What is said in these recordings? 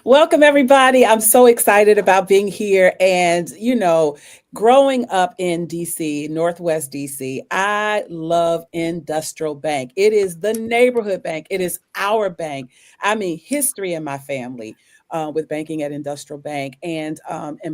Welcome, everybody. I'm so excited about being here. And, growing up in DC, Northwest DC, I love Industrial Bank. It is the neighborhood bank, it is our bank. I mean, history in my family. With banking at Industrial Bank and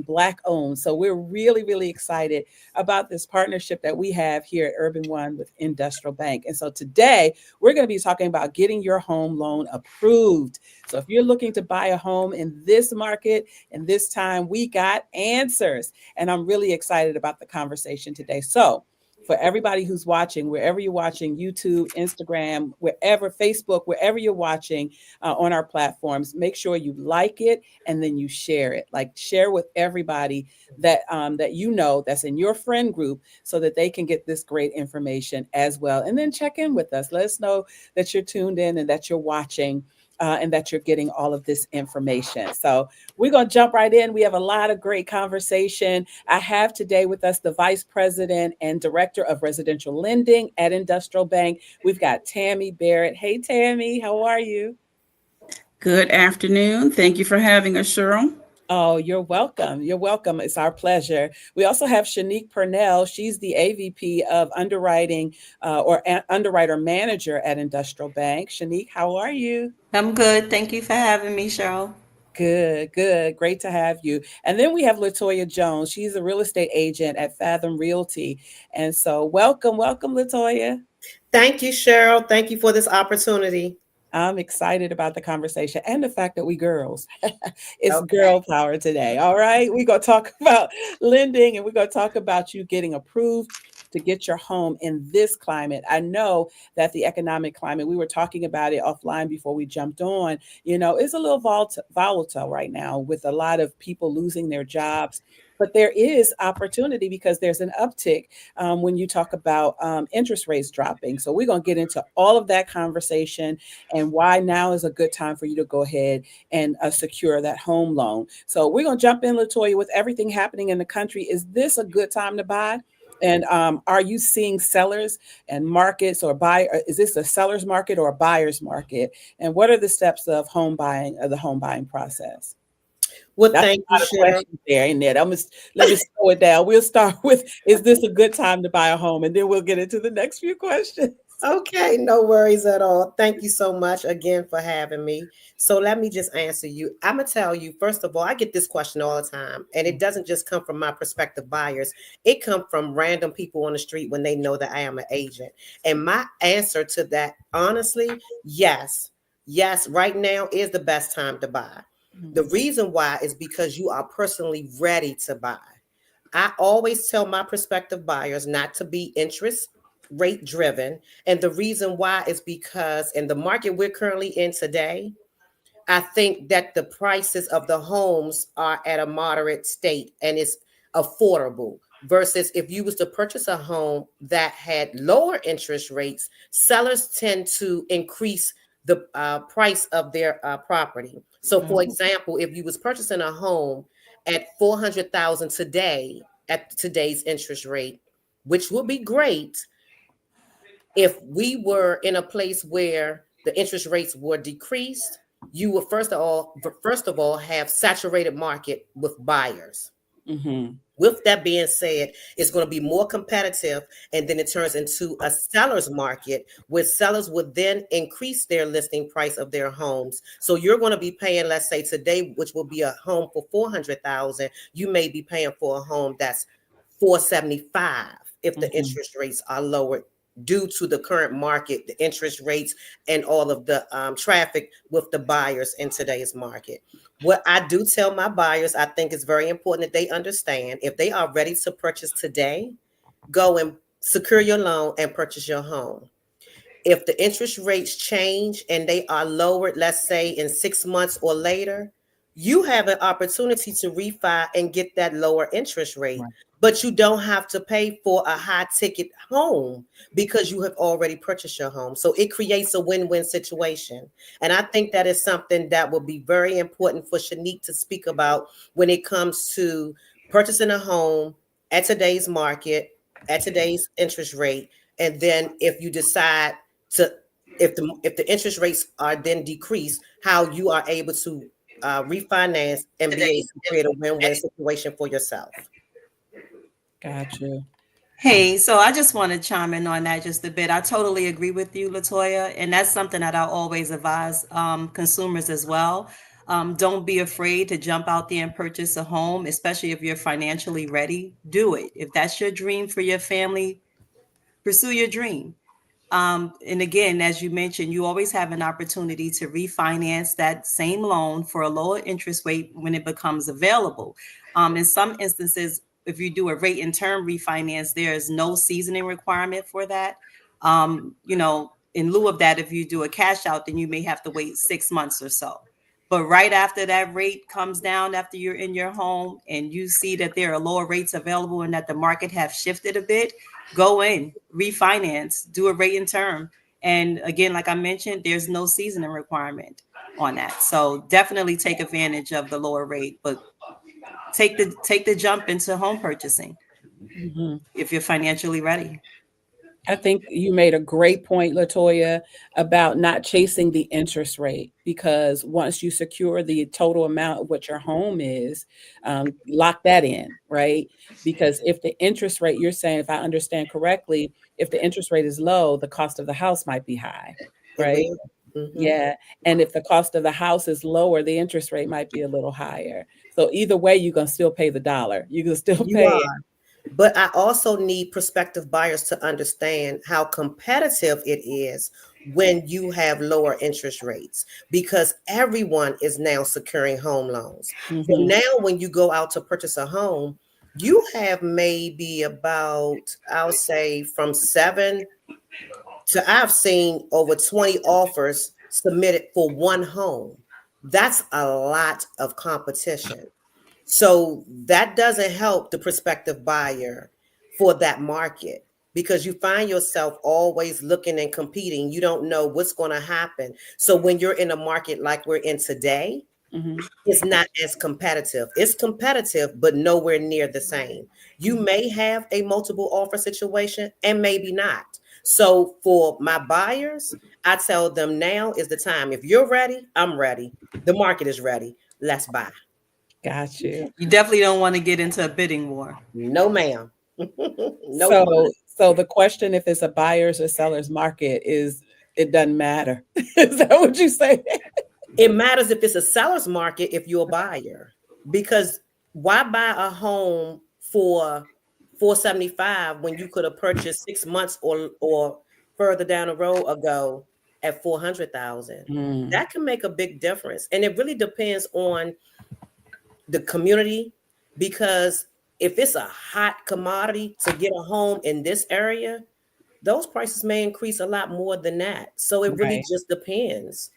Black owned. So we're really, really excited about this partnership that we have here at Urban One with Industrial Bank. And so today we're going to be talking about getting your home loan approved. So if you're looking to buy a home in this market and this time, we got answers. And I'm really excited about the conversation today. So for everybody who's watching, wherever you're watching, YouTube, Instagram, wherever, Facebook, wherever you're watching on our platforms, make sure you like it and then you share it. Like share with everybody that you know that's in your friend group so that they can get this great information as well. And then check in with us. Let us know that you're tuned in and that you're watching and that you're getting all of this information. So we're going to jump right in. We have a lot of great conversation. I have today with us the Vice President and Director of Residential Lending at Industrial Bank. We've got Tammie Barrett. Hey, Tammie, how are you? Good afternoon. Thank you for having us, Cheryl. Oh, you're welcome. You're welcome. It's our pleasure. We also have Shinique Pernell. She's the AVP of Underwriting Underwriter Manager at Industrial Bank. Shanique, how are you? I'm good. Thank you for having me, Cheryl. Good, good. Great to have you. And then we have La-Toya Jones. She's a real estate agent at Fathom Realty. And so welcome, La-Toya. Thank you, Cheryl. Thank you for this opportunity. I'm excited about the conversation and the fact that we girls. It's Okay. girl power today. All right. We're going to talk about lending and we're going to talk about you getting approved to get your home in this climate. I know that the economic climate, we were talking about it offline before we jumped on, is a little volatile right now with a lot of people losing their jobs. But there is opportunity because there's an uptick when you talk about interest rates dropping. So we're going to get into all of that conversation and why now is a good time for you to go ahead and secure that home loan. So we're going to jump in, La-Toya, with everything happening in the country. Is this a good time to buy? And are you seeing sellers and markets or buy? Is this a seller's market or a buyer's market? And what are the steps of the home buying process? Well, That's thank a you, lot of Cheryl. questions there, ain't it? Let me slow it down. We'll start with, is this a good time to buy a home? And then we'll get into the next few questions. Okay, no worries at all. Thank you so much again for having me. So let me just answer you. I'm gonna tell you, first of all, I get this question all the time, and it doesn't just come from my prospective buyers. It comes from random people on the street when they know that I am an agent. And my answer to that, honestly, yes. Yes, right now is the best time to buy. The Mhm. reason why is because you are personally ready to buy. I always tell my prospective buyers not to be interest rate driven. And the reason why is because in the market we're currently in today, I think that the prices of the homes are at a moderate state and it's affordable versus if you was to purchase a home that had lower interest rates, sellers tend to increase the price of their property. So for Mhm. example, if you was purchasing a home at 400,000 today at today's interest rate, which would be great if we were in a place where the interest rates were decreased, you would first of all have saturated market with buyers. Mhm. With that being said, it's going to be more competitive, and then it turns into a seller's market where sellers would then increase their listing price of their homes. So you're going to be paying, let's say today, which will be a home for 400,000, you may be paying for a home that's 475 if the Mhm. interest rates are lowered due to the current market, the interest rates, and all of the traffic with the buyers in today's market. What I do tell my buyers, I think it's very important that they understand if they are ready to purchase today, go and secure your loan and purchase your home. If the interest rates change and they are lowered, let's say in 6 months or later, you have an opportunity to refi and get that lower interest rate. Right. But you don't have to pay for a high ticket home because you have already purchased your home. So it creates a win-win situation. And I think that is something that will be very important for Shanique to speak about when it comes to purchasing a home at today's market, at today's interest rate. And then if you decide to if the interest rates are then decreased, how you are able to refinance and be able to create a win-win situation for yourself. Gotcha. Hey, so I just want to chime in on that just a bit. I totally agree with you, La-Toya, and that's something that I always advise consumers as well. Don't be afraid to jump out there and purchase a home, especially if you're financially ready. Do it. If that's your dream for your family, pursue your dream. And again, as you mentioned, you always have an opportunity to refinance that same loan for a lower interest rate when it becomes available. In some instances, if you do a rate and term refinance, there is no seasoning requirement for that. In lieu of that, if you do a cash out, then you may have to wait 6 months or so. But right after that rate comes down, after you're in your home and you see that there are lower rates available and that the market have shifted a bit, go in, refinance, do a rate and term. And again, like I mentioned, there's no seasoning requirement on that. So definitely take advantage of the lower rate, but take the jump into home purchasing if you're financially ready. I think you made a great point, La-Toya, about not chasing the interest rate, because once you secure the total amount of what your home is, lock that in, right? Because if the interest rate, you're saying, if I understand correctly, if the interest rate is low, the cost of the house might be high, right? Yeah. And if the cost of the house is lower, the interest rate might be a little higher. So either way, you're going to still pay the dollar. You can still You pay are. it. But I also need prospective buyers to understand how competitive it is when you have lower interest rates, because everyone is now securing home loans. So now when you go out to purchase a home, you have maybe about, I'll say from 7 to, I've seen over 20 offers submitted for one home. That's a lot of competition. So that doesn't help the prospective buyer for that market, because you find yourself always looking and competing. You don't know what's going to happen. So when you're in a market like we're in today, it's not as competitive. It's competitive, but nowhere near the same. You may have a multiple offer situation and maybe not. So for my buyers, I tell them now is the time. If you're ready, I'm ready. The market is ready. Let's buy. Got you. You definitely don't want to get into a bidding war. No, ma'am. No. So the question, if it's a buyer's or seller's market, is it doesn't matter. Is that what you say? It matters if it's a seller's market if you're a buyer, because why buy a home for $475 when you could have purchased 6 months or further down the road ago at $400,000? That can make a big difference, and it really depends on the community, because if it's a hot commodity to get a home in this area, those prices may increase a lot more than that. So it really Right. just depends.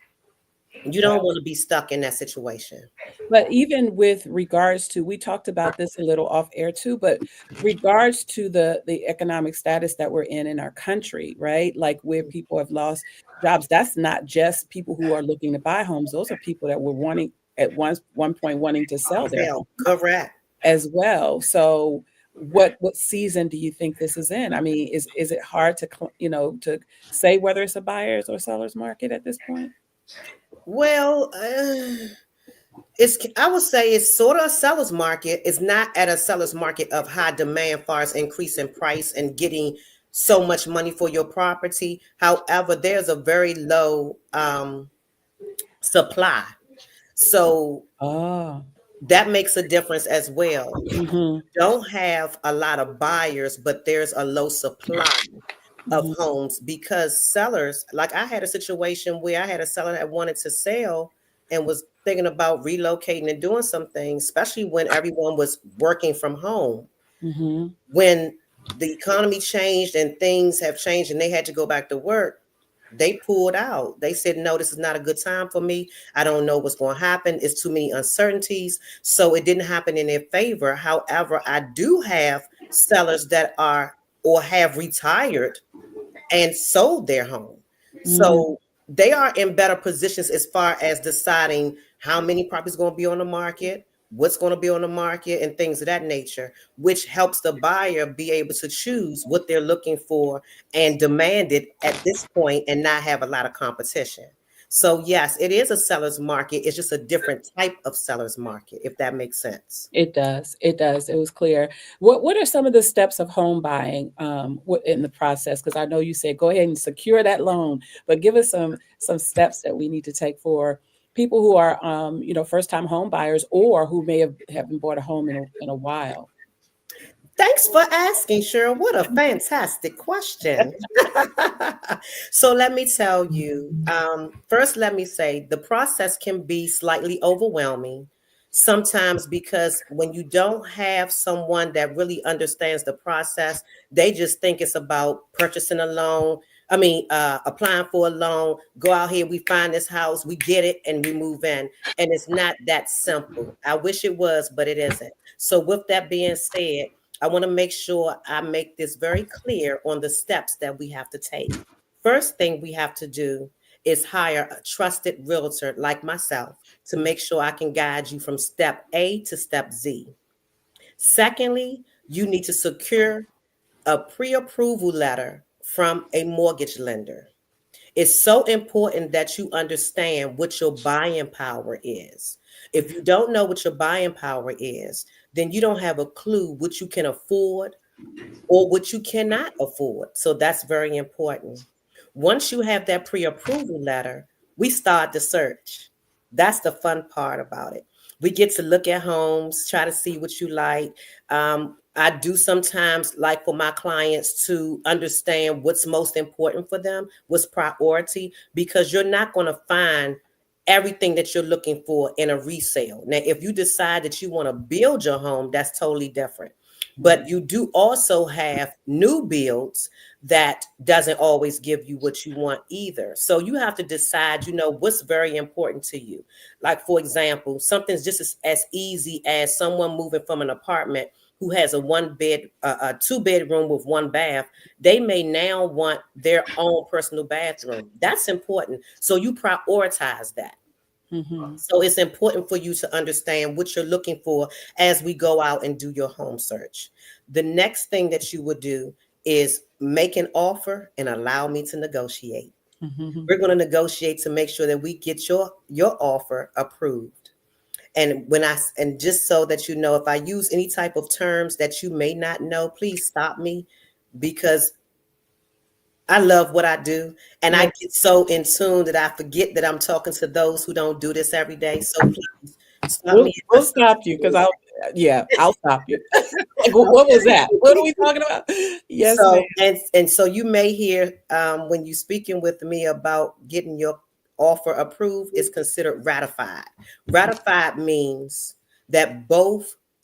You don't want to be stuck in that situation. But even with regards to, we talked about this a little off air too, but regards to the economic status that we're in our country, right? Like where people have lost jobs, that's not just people who are looking to buy homes. Those are people that were wanting at one point wanting to sell their home Correct. as well. So what season do you think this is in? I mean, is it hard to to say whether it's a buyer's or seller's market at this point? Well, I would say it's sort of a seller's market. It's not at a seller's market of high demand, far as increase in price and getting so much money for your property. However, there's a very low supply. So that makes a difference as well. Don't have a lot of buyers, but there's a low supply of homes, because sellers, like I had a situation where I had a seller that wanted to sell and was thinking about relocating and doing some things, especially when everyone was working from home. When the economy changed and things have changed and they had to go back to work, they pulled out. They said, no, this is not a good time for me. I don't know what's going to happen. It's too many uncertainties. So it didn't happen in their favor. However, I do have sellers that are or have retired and sold their home. So they are in better positions as far as deciding how many properties going to be on the market, what's going to be on the market, and things of that nature, which helps the buyer be able to choose what they're looking for and demand it at this point and not have a lot of competition. So yes, it is a seller's market. It's just a different type of seller's market, if that makes sense. It does. It does. It was clear. What are some of the steps of home buying in the process? Because I know you said go ahead and secure that loan, but give us some steps that we need to take for people who are first time home buyers or who may haven't bought a home in a while. Thanks for asking, Cheryl. What a fantastic question. So let me tell you, first, let me say the process can be slightly overwhelming sometimes because when you don't have someone that really understands the process, they just think it's about purchasing a loan. I mean, applying for a loan, go out here, we find this house, we get it, and we move in. And it's not that simple. I wish it was, but it isn't. So, with that being said, I want to make sure I make this very clear on the steps that we have to take. First thing we have to do is hire a trusted realtor like myself to make sure I can guide you from step A to step Z. Secondly, you need to secure a pre-approval letter from a mortgage lender. It's so important that you understand what your buying power is. If you don't know what your buying power is, then you don't have a clue what you can afford or what you cannot afford. So that's very important. Once you have that pre-approval letter, we start the search. That's the fun part about it. We get to look at homes, try to see what you like. I do sometimes like for my clients to understand what's most important for them, what's priority, because you're not going to find everything that you're looking for in a resale. Now, if you decide that you want to build your home, that's totally different. But you do also have new builds that doesn't always give you what you want either. So you have to decide, what's very important to you. Like, for example, something's just as easy as someone moving from an apartment who has a 2 bedroom with 1 bath. They may now want their own personal bathroom. That's important. So you prioritize that. Mm-hmm. So it's important for you to understand what you're looking for as we go out and do your home search. The next thing that you would do is make an offer and allow me to negotiate. Mm-hmm. We're going to negotiate to make sure that we get your offer approved. And just so that you know, if I use any type of terms that you may not know, please stop me because I love what I do. And I get so in tune that I forget that I'm talking to those who don't do this every day. So please stop me. We'll stop you because I'll stop you. Like, what was that? What are we talking about? Yes, ma'am. So and so you may hear when you speaking with me about getting your offer approved is considered ratified. Ratified means that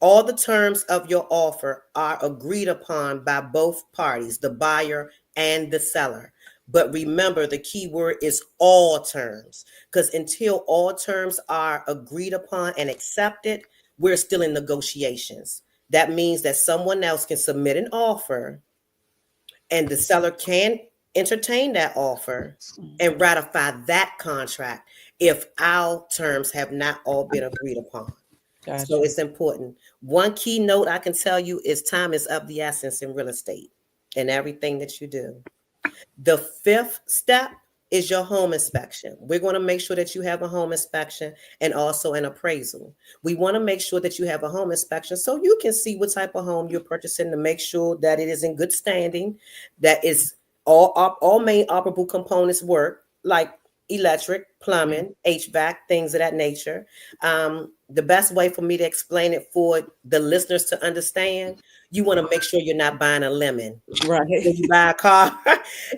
all the terms of your offer are agreed upon by both parties, the buyer and the seller. But remember, the key word is all terms, because until all terms are agreed upon and accepted, we're still in negotiations. That means that someone else can submit an offer and the seller can entertain that offer and ratify that contract if our terms have not all been agreed upon. Gotcha. So it's important. One key note I can tell you is time is of the essence in real estate and everything that you do. The fifth step is your home inspection. We're going to make sure that you have a home inspection and also an appraisal. We want to make sure that you have a home inspection so you can see what type of home you're purchasing to make sure that it is in good standing, that is all main operable components work, like electric, plumbing, HVAC, things of that nature. The best way for me to explain it for the listeners to understand, you want to make sure you're not buying a lemon. Right. When you buy a car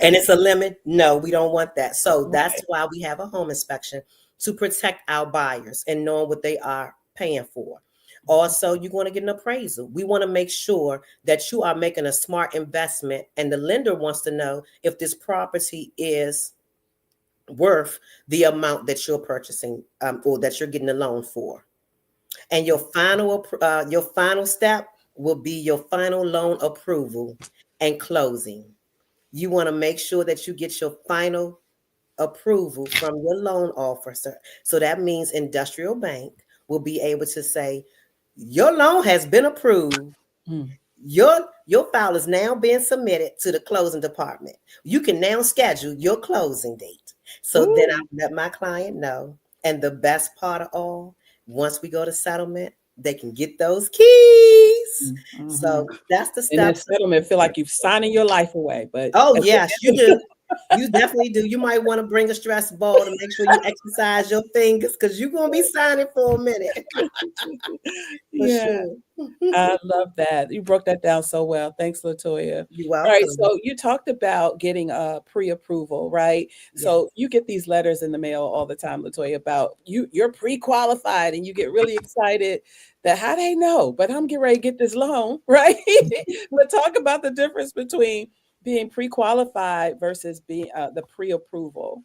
and it's a lemon, no, we don't want that. So that's why we have a home inspection to protect our buyers and knowing what they are paying for. Also, you want to get an appraisal. We want to make sure that you are making a smart investment, and the lender wants to know if this property is worth the amount that you're purchasing or that you're getting a loan for. And your final step will be your final loan approval and closing. You want to make sure that you get your final approval from your loan officer. So that means Industrial Bank will be able to say, your loan has been approved. Your file is now being submitted to the closing department. You can now schedule your closing date. So Ooh. then I let my client know. And the best part of all, once we go to settlement, they can get those keys. Mhm. So that's the And that steps. settlement feel like you've signing your life away, but Oh, at the yes, you end of do. You definitely do. You might want to bring a stress ball to make sure you exercise your fingers because you're going to be signing for a minute. For yeah. sure. I love that. You broke that down so well. Thanks, La-Toya. You're All right, welcome. so you talked about getting a pre-approval, right? Yes. So you get these letters in the mail all the time, La-Toya, about you're pre-qualified and you get really excited that how they know, but I'm getting ready to get this loan, right? But talk about the difference between being pre-qualified versus being the pre-approval.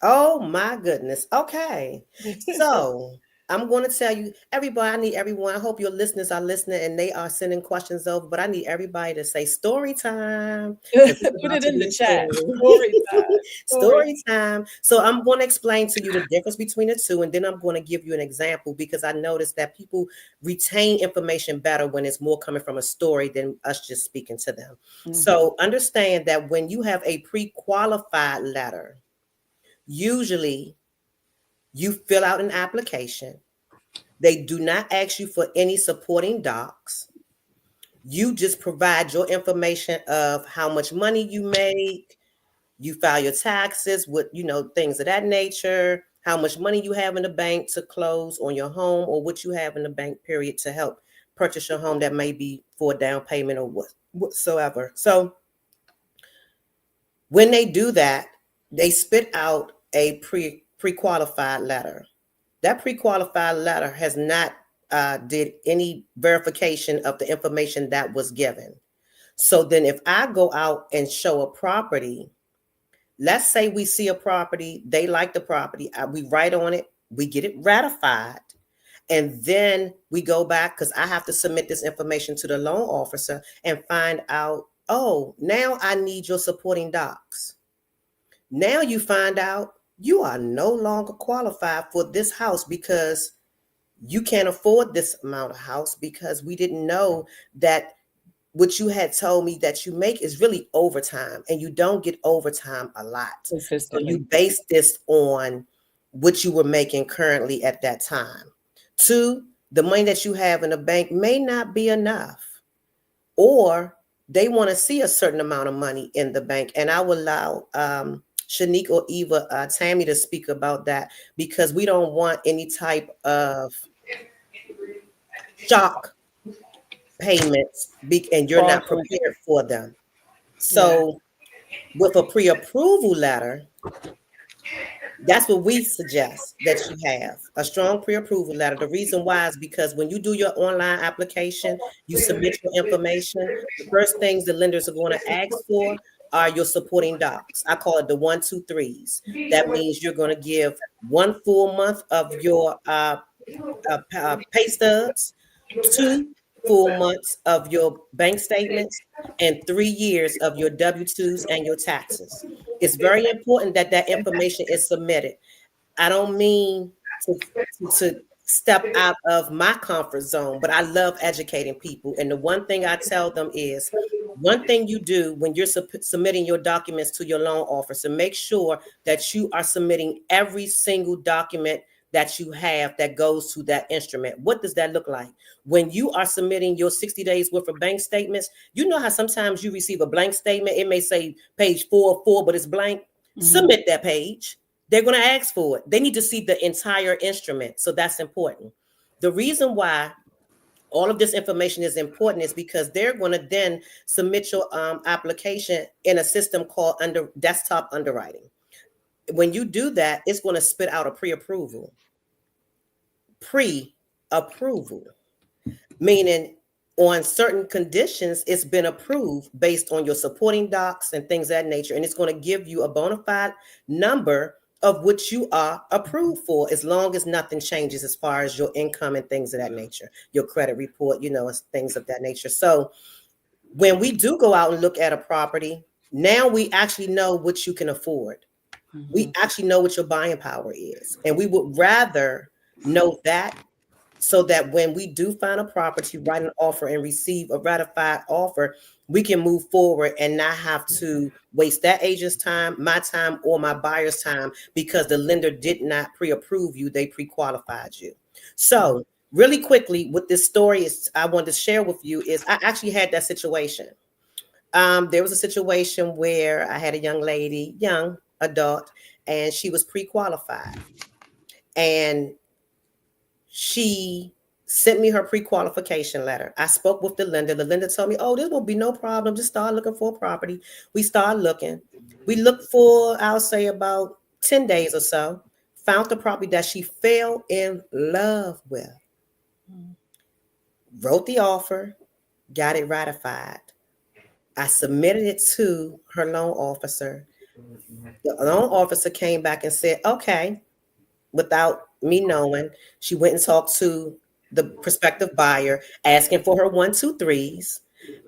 Oh my goodness. Okay. So I'm going to tell you, everybody, I need everyone. I hope your listeners are listening and they are sending questions over, but I need everybody to say story time because it's Put about it to in be the a chat. story. Story time. Story. Story time. So I'm going to explain to you the difference between the two, and then I'm going to give you an example because I noticed that people retain information better when it's more coming from a story than us just speaking to them. So understand that when you have a pre-qualified letter, usually you fill out an application. They do not ask you for any supporting docs. You just provide your information of how much money you make. You file your taxes with, things of that nature, how much money you have in the bank to close on your home or what you have in the bank period to help purchase your home that may be for a down payment or whatsoever. So when they do that, they spit out a pre-qualified letter. That pre-qualified letter has not did any verification of the information that was given. So then if I go out and show a property, let's say we see a property, they like the property, we write on it, we get it ratified, and then we go back because I have to submit this information to the loan officer and find out, oh, now I need your supporting docs. Now you find out you are no longer qualified for this house because you can't afford this amount of house because we didn't know that what you had told me that you make is really overtime and you don't get overtime a lot. So you Consistently. base this on what you were making currently at that time. Two, the money that you have in the bank may not be enough, or they want to see a certain amount of money in the bank. And I will allow Shinique or Eva, Tammie to speak about that because we don't want any type of shock payments and you're not Fraudulent. prepared for them. Yeah. So with a pre-approval letter, that's what we suggest that you have, a strong pre-approval letter. The reason why is because when you do your online application, you submit your information. The first things the lenders are going to ask for are your supporting docs. I call it the 1, 2, 3s. That means you're going to give 1 full month of your pay stubs, 2 full months of your bank statements, and 3 years of your W-2s and your taxes. It's very important that that information is submitted. I don't mean to step out of my comfort zone, but I love educating people. And the one thing I tell them is, one thing you do when you're submitting your documents to your loan officer, make sure that you are submitting every single document that you have that goes to that instrument. What does that look like? When you are submitting your 60 days worth of bank statements, you know how sometimes you receive a blank statement. It may say page 404, but it's blank. Submit that page. They're going to ask for it. They need to see the entire instrument. So that's important. The reason why all of this information is important is because they're going to then submit your application in a system called desktop underwriting. When you do that, it's going to spit out a pre-approval. Pre-approval, meaning on certain conditions, it's been approved based on your supporting docs and things of that nature. And it's going to give you a bona fide number of what you are approved for, as long as nothing changes as far as your income and things of that nature, your credit report, things of that nature. So when we do go out and look at a property, now we actually know what you can afford. We actually know what your buying power is. And we would rather know that, so that when we do find a property, write an offer and receive a ratified offer, we can move forward and not have to waste that agent's time, my time, or my buyer's time because the lender did not pre-approve you, they pre-qualified you. So really quickly, what this story is I wanted to share with you is I actually had that situation. There was a situation where I had a young lady, young adult, and she was pre-qualified. And she sent me her pre-qualification letter. I spoke with the lender. The lender told me, oh, this will be no problem. Just start looking for a property. We started looking. We looked for, I'll say, about 10 days or so. Found the property that she fell in love with. Wrote the offer, got it ratified. I submitted it to her loan officer. The loan officer came back and said, okay, without me knowing, she went and talked to the prospective buyer, asking for her 123s,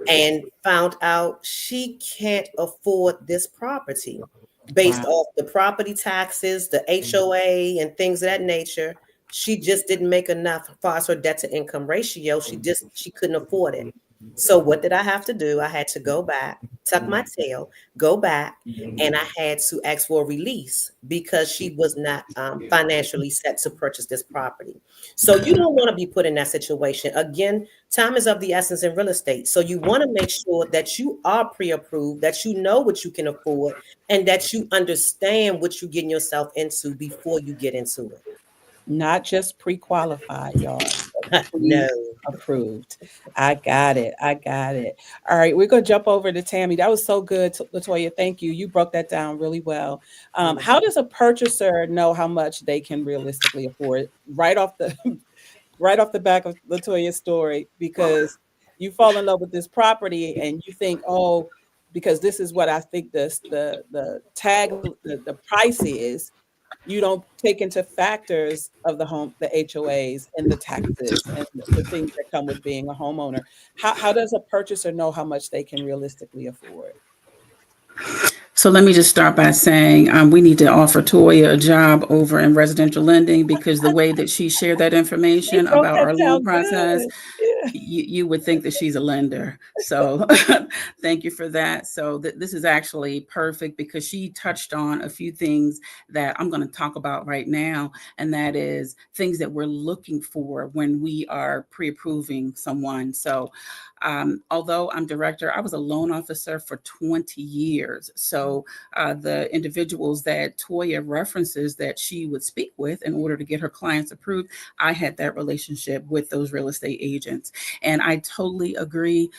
and found out she can't afford this property based off the property taxes, the HOA, and things of that nature. She just didn't make enough as far as her debt to income ratio. She couldn't afford it. So what did I have to do? I had to go back, tuck my tail, go back, and I had to ask for a release because she was not financially set to purchase this property. So you don't want to be put in that situation. Again, time is of the essence in real estate. So you want to make sure that you are pre-approved, that you know what you can afford, and that you understand what you're getting yourself into before you get into it. Not just pre-qualified, y'all. No. Approved. I got it. I got it. All right, we're gonna jump over to Tammie. That was so good, La-Toya. Thank you. You broke that down really well. How does a purchaser know how much they can realistically afford? Right off the right off the back of La-Toya's story, because you fall in love with this property and you think, oh, because this is what I think the tag the price is. You don't take into factors of the home, the HOAs and the taxes and the things that come with being a homeowner. How does a purchaser know how much they can realistically afford? So let me just start by saying we need to offer Toya a job over in residential lending, because the way that she shared that information about our loan process, you would think that she's a lender. So thank you for that. So this is actually perfect because she touched on a few things that I'm going to talk about right now. And that is things that we're looking for when we are pre-approving someone. So although I'm director, I was a loan officer for 20 years. So the individuals that Toya references that she would speak with in order to get her clients approved, I had that relationship with those real estate agents. And I totally agree.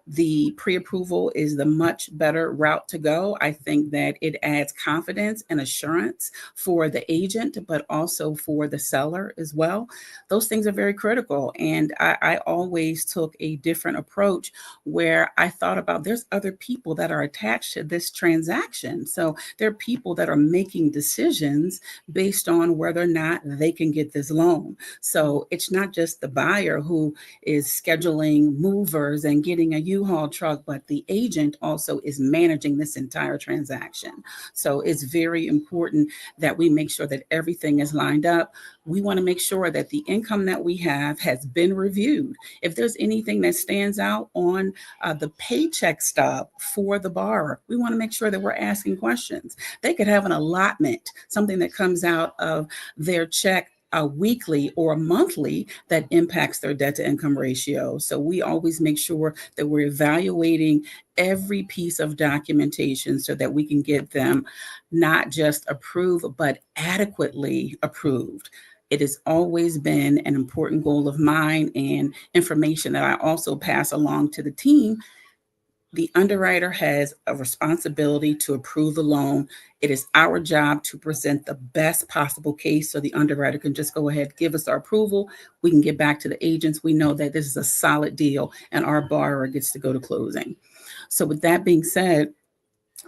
The pre-approval is the much better route to go. I think that it adds confidence and assurance for the agent, but also for the seller as well. Those things are very critical. And I always took a different approach where I thought about there's other people that are attached to this transaction. So there are people that are making decisions based on whether or not they can get this loan. So it's not just the buyer who is scheduling movers and getting a U-Haul truck, but the agent also is managing this entire transaction. So it's very important that we make sure that everything is lined up. We want to make sure that the income that we have has been reviewed. If there's anything that stands out on the paycheck stub for the borrower, we want to make sure that we're asking questions. They could have an allotment, something that comes out of their check weekly or monthly that impacts their debt to income ratio. So we always make sure that we're evaluating every piece of documentation so that we can get them not just approved, but adequately approved. It has always been an important goal of mine and information that I also pass along to the team. The underwriter has a responsibility to approve the loan. It is our job to present the best possible case so the underwriter can just go ahead, give us our approval. We can get back to the agents. We know that this is a solid deal and our borrower gets to go to closing. So with that being said,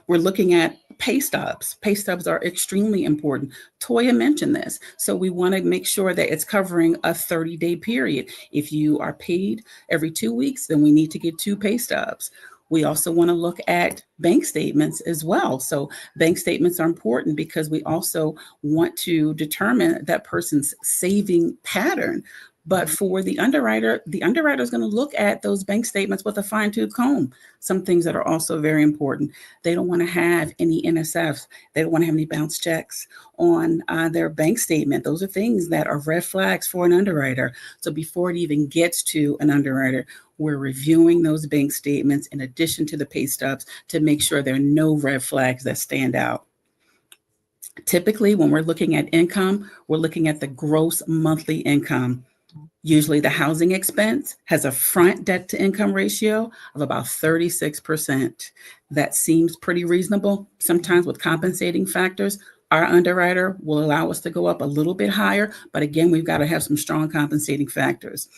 we're looking at pay stubs. Pay stubs are extremely important. Toya mentioned this. So we want to make sure that it's covering a 30-day period. If you are paid every 2 weeks, then we need to get 2 pay stubs. We also want to look at bank statements as well. So bank statements are important because we also want to determine that person's saving pattern. But for the underwriter is going to look at those bank statements with a fine-tooth comb. Some things that are also very important. They don't want to have any NSFs. They don't want to have any bounce checks on their bank statement. Those are things that are red flags for an underwriter. So before it even gets to an underwriter, we're reviewing those bank statements in addition to the pay stubs to make sure there are no red flags that stand out. Typically, when we're looking at income, we're looking at the gross monthly income. Usually the housing expense has a front debt to income ratio of about 36%. That seems pretty reasonable. Sometimes with compensating factors, our underwriter will allow us to go up a little bit higher, but again, we've got to have some strong compensating factors.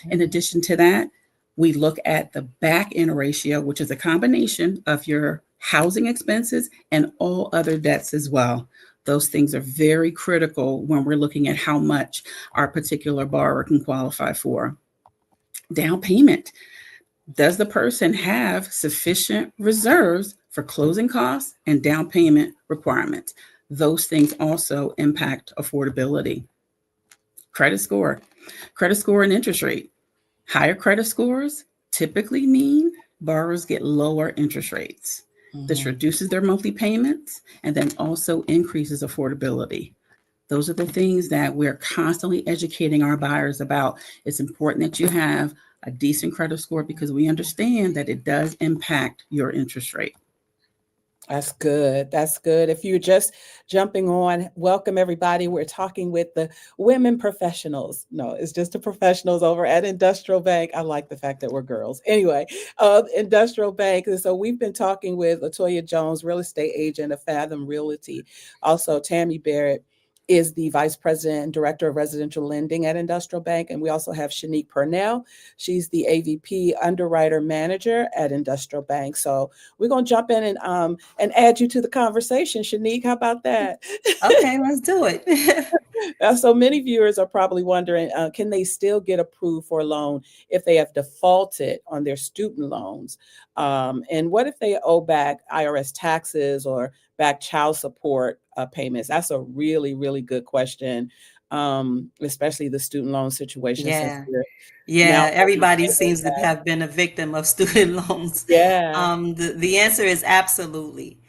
In addition to that, we look at the back end ratio, which is a combination of your housing expenses and all other debts as well. Those things are very critical when we're looking at how much our particular borrower can qualify for. Down payment. Does the person have sufficient reserves for closing costs and down payment requirements? Those things also impact affordability. Credit score and interest rate. Higher credit scores typically mean borrowers get lower interest rates. This reduces their monthly payments and then also increases affordability. Those are the things that we're constantly educating our buyers about. It's important that you have a decent credit score because we understand that it does impact your interest rate. That's good. That's good. If you're just jumping on, welcome everybody. We're talking with the women professionals. No, it's just the professionals over at Industrial Bank. I like the fact that we're girls. Anyway, Industrial Bank. And so we've been talking with La-Toya Jones, real estate agent of Fathom Realty. Also, Tammie Barrett is the Vice President and Director of Residential Lending at Industrial Bank. And we also have Shinique Pernell. She's the AVP Underwriter Manager at Industrial Bank. So we're going to jump in and add you to the conversation. Shinique, how about that? Okay, let's do it. So many viewers are probably wondering, can they still get approved for a loan if they have defaulted on their student loans? And what if they owe back IRS taxes or back child support payments? That's a really, really good question, especially the student loan situation. Yeah, everybody seems to have been a victim of student loans. Yeah. The answer is absolutely.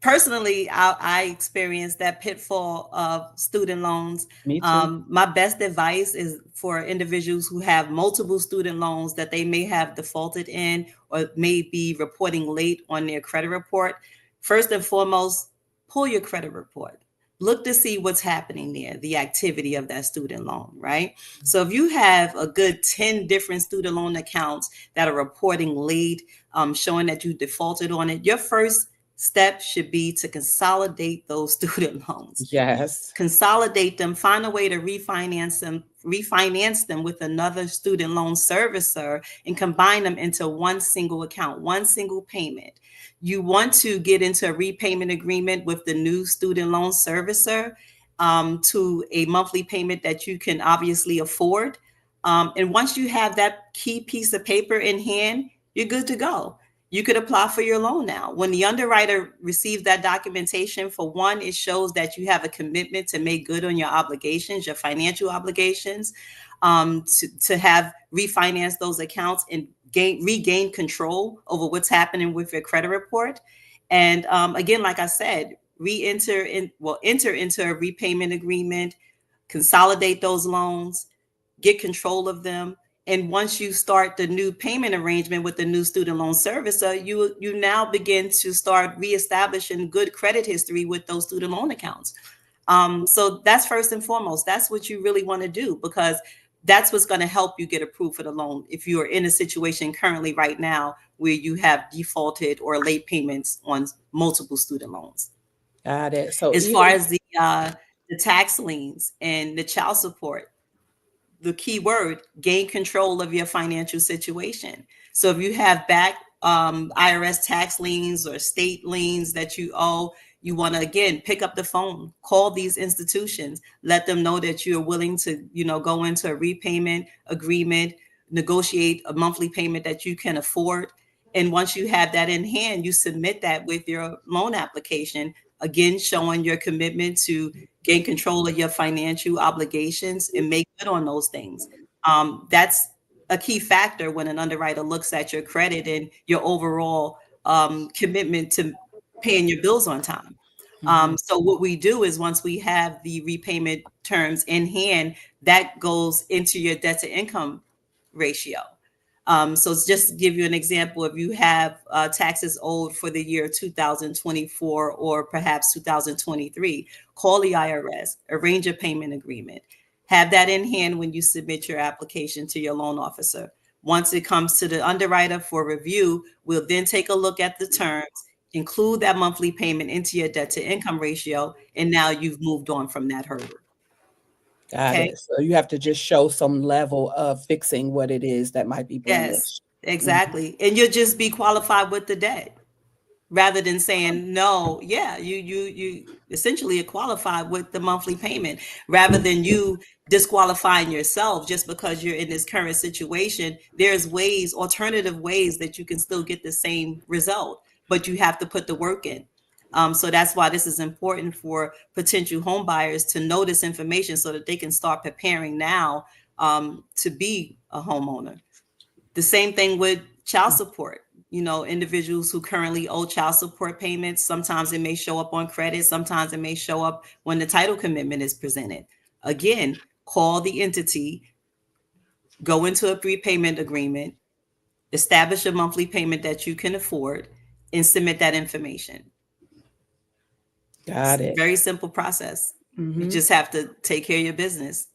Personally, I experienced that pitfall of student loans. Me too. My best advice is for individuals who have multiple student loans that they may have defaulted in or may be reporting late on their credit report. First and foremost, pull your credit report. Look to see what's happening there, the activity of that student loan, right? So if you have a good 10 different student loan accounts that are reporting late, showing that you defaulted on it, your first step should be to consolidate those student loans. Yes. Consolidate them, find a way to refinance them with another student loan servicer and combine them into one single account, one single payment. You want to get into a repayment agreement with the new student loan servicer to a monthly payment that you can obviously afford. And once you have that key piece of paper in hand, you're good to go. You could apply for your loan now. When the underwriter receives that documentation, for one, it shows that you have a commitment to make good on your obligations, your financial obligations, to have refinanced those accounts and regain control over what's happening with your credit report. And again, like I said, enter into a repayment agreement, consolidate those loans, get control of them. And once you start the new payment arrangement with the new student loan servicer, you now begin to start reestablishing good credit history with those student loan accounts. So that's first and foremost. That's what you really want to do, because that's what's going to help you get approved for the loan if you are in a situation currently right now where you have defaulted or late payments on multiple student loans. Got it. So as far as the tax liens and the child support, the key word, gain control of your financial situation. So if you have back IRS tax liens or state liens that you owe, you want to, again, pick up the phone, call these institutions, let them know that you're willing to, go into a repayment agreement, negotiate a monthly payment that you can afford. And once you have that in hand, you submit that with your loan application. Again, showing your commitment to gain control of your financial obligations and make good on those things. That's a key factor when an underwriter looks at your credit and your overall commitment to paying your bills on time. So what we do is once we have the repayment terms in hand, that goes into your debt to income ratio. So just to give you an example, if you have taxes owed for the year 2024 or perhaps 2023, call the IRS, arrange a payment agreement. Have that in hand when you submit your application to your loan officer. Once it comes to the underwriter for review, we'll then take a look at the terms, include that monthly payment into your debt to income ratio, and now you've moved on from that hurdle. Got it. So you have to just show some level of fixing what it is that might be blemished. Yes, exactly. And you'll just be qualified with the debt rather than saying no. Yeah, you essentially are qualified with the monthly payment rather than you disqualifying yourself just because you're in this current situation. There's ways, alternative ways that you can still get the same result, but you have to put the work in. So that's why this is important for potential home buyers to know this information so that they can start preparing now to be a homeowner. The same thing with child support. You know, individuals who currently owe child support payments, sometimes it may show up on credit, sometimes it may show up when the title commitment is presented. Again, call the entity, go into a prepayment agreement, establish a monthly payment that you can afford, and submit that information. Got it. Very simple process. You just have to take care of your business.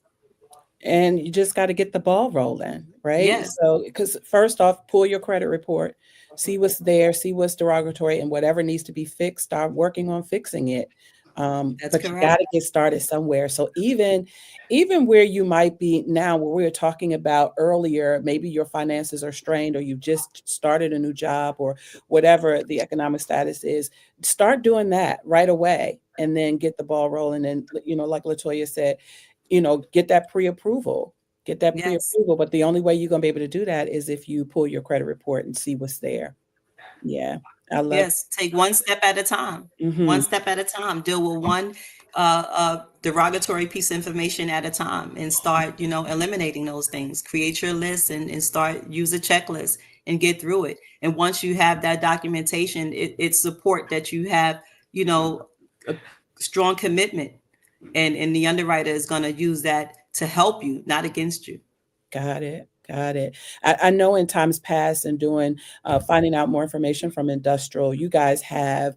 And you just got to get the ball rolling, right? Yes. So, because first off, pull your credit report, see what's there, see what's derogatory, and whatever needs to be fixed, start working on fixing it. But correct. You got to get started somewhere. So even where you might be now, where we were talking about earlier, maybe your finances are strained or you just started a new job or whatever the economic status is, start doing that right away and then get the ball rolling. And, you know, like La-Toya said, you know, get that pre-approval. But the only way you're going to be able to do that is if you pull your credit report and see what's there. Yeah. I love Yes, take one step at a time. One step at a time. Deal with one derogatory piece of information at a time and start, you know, eliminating those things. Create your list and start, use a checklist and get through it. And once you have that documentation, it's support that you have, you know, a strong commitment. And the underwriter is going to use that to help you, not against you. Got it. I know in times past and doing finding out more information from industrial, you guys have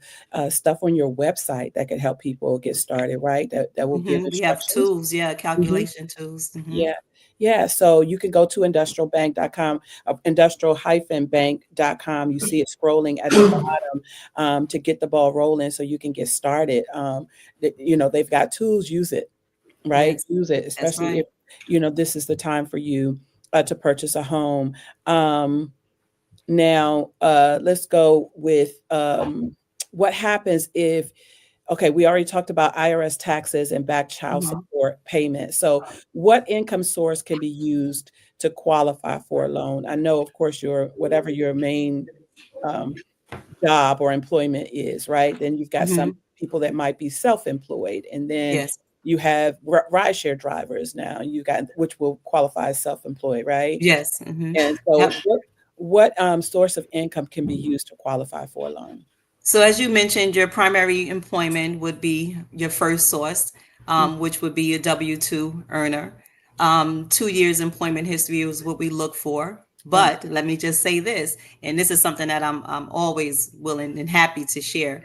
stuff on your website that can help people get started, right? That will give We have instructions. tools, calculation tools. Yeah. So you can go to industrialbank.com, industrial-bank.com. You see it scrolling at the bottom to get the ball rolling so you can get started. You know, they've got tools, use it, right? Yes, use it, especially if, you know, this is the time for you to purchase a home. Now, let's go with what happens if, okay, we already talked about IRS taxes and back child support payments. So what income source can be used to qualify for a loan? I know, of course, whatever your main job or employment is, right? Then you've got some people that might be self-employed. And then you have rideshare drivers now, which will qualify as self-employed, right? Yes. And so what source of income can be used to qualify for a loan? So as you mentioned, your primary employment would be your first source, which would be a W-2 earner. 2 years employment history is what we look for. But let me just say this, and this is something that I'm always willing and happy to share.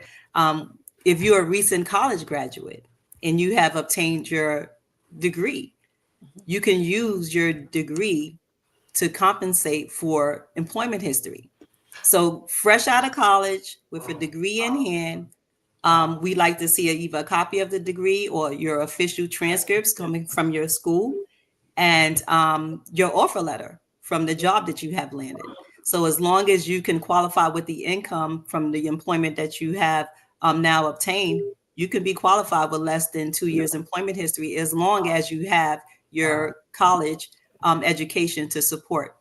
If you're a recent college graduate and you have obtained your degree, you can use your degree to compensate for employment history. So fresh out of college with a degree in hand, we like to see either a copy of the degree or your official transcripts coming from your school and your offer letter from the job that you have landed. So as long as you can qualify with the income from the employment that you have now obtained, you can be qualified with less than 2 years employment history as long as you have your college education to support.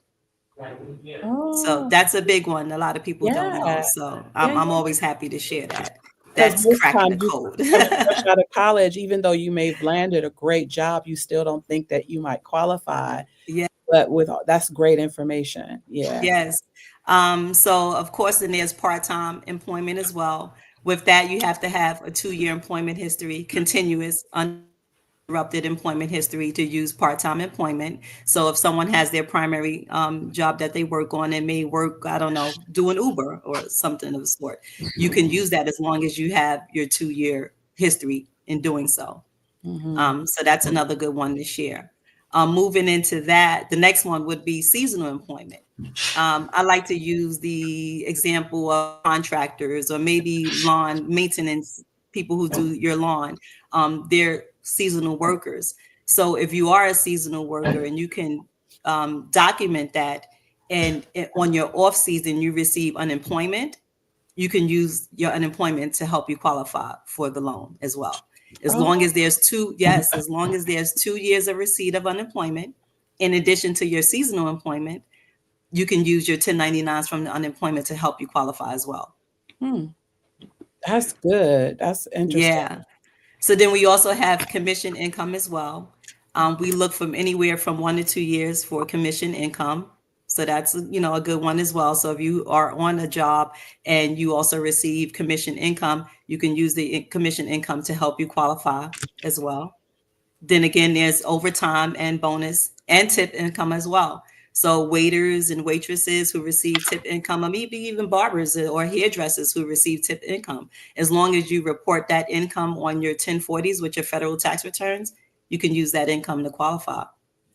So that's a big one. A lot of people don't know. So I'm always happy to share that because That's most cracking the times you code. coming fresh out of college, even though you may have landed a great job, you still don't think that you might qualify. Yeah. But that's great information. Yeah. Yes. So of course, then there's part-time employment as well. With that, you have to have a 2-year employment history, continuous, uninterrupted employment history to use part-time employment. So if someone has their primary job that they work on and may work, I don't know, do an Uber or something of the sort, you can use that as long as you have your 2-year history in doing so. So that's another good one to share. Moving into that, the next one would be seasonal employment. I like to use the example of contractors or maybe lawn maintenance people who do your lawn. They're seasonal workers. So if you are a seasonal worker and you can document that, and on your off season you receive unemployment, you can use your unemployment to help you qualify for the loan as well. As long as there's as long as there's 2 years of receipt of unemployment, in addition to your seasonal employment, you can use your 1099s from the unemployment to help you qualify as well. That's good. That's interesting. Yeah. So then we also have commission income as well. We look from anywhere from 1 to 2 years for commission income. So that's, a good one as well. So if you are on a job and you also receive commission income, you can use the commission income to help you qualify as well. Then again, there's overtime and bonus and tip income as well. So waiters and waitresses who receive tip income, or maybe even barbers or hairdressers who receive tip income, as long as you report that income on your 1040s with your federal tax returns, you can use that income to qualify.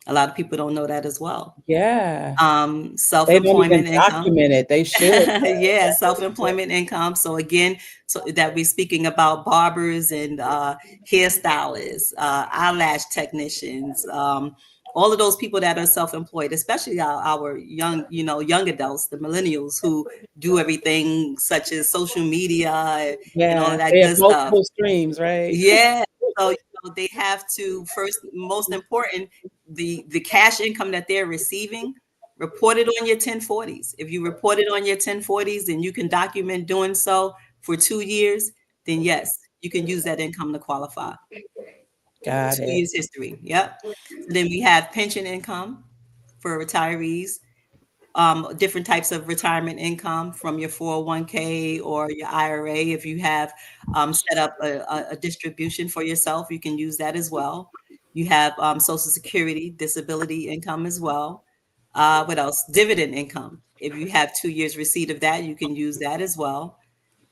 A lot of people don't know that as well. Yeah. They don't even Self-employment income. document it. They should. Yeah, self-employment income. So again, so that we're speaking about barbers and hairstylists, eyelash technicians, all of those people that are self-employed, especially our young, young adults, the millennials who do everything such as social media and all Yeah. of that They have good stuff. multiple streams, right? Yeah. So they have to first, most important, the cash income that they're receiving, report it on your 1040s. If you report it on your 1040s and you can document doing so for 2 years, then yes, you can use that income to qualify. Got 2 it. years history. Yep. So then we have pension income for retirees. Different types of retirement income from your 401k or your IRA. If you have set up a distribution for yourself, you can use that as well. You have Social Security, disability income as well. What else? Dividend income. If you have 2 years receipt of that, you can use that as well.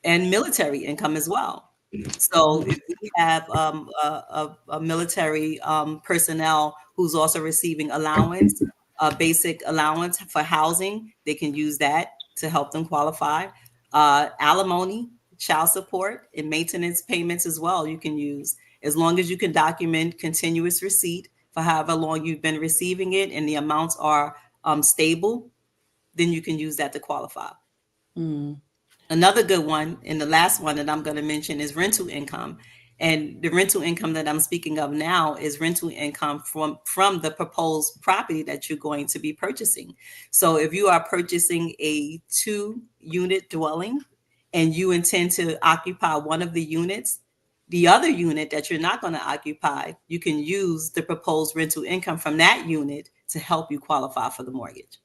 And military income as well. So if we have a military personnel who's also receiving allowance, a basic allowance for housing, they can use that to help them qualify. Alimony, child support, and maintenance payments as well, you can use, as long as you can document continuous receipt for however long you've been receiving it and the amounts are stable, then you can use that to qualify. Another good one, and the last one that I'm going to mention, is rental income. And the rental income that I'm speaking of now is rental income from the proposed property that you're going to be purchasing. So if you are purchasing a 2-unit dwelling and you intend to occupy one of the units, the other unit that you're not going to occupy, you can use the proposed rental income from that unit to help you qualify for the mortgage.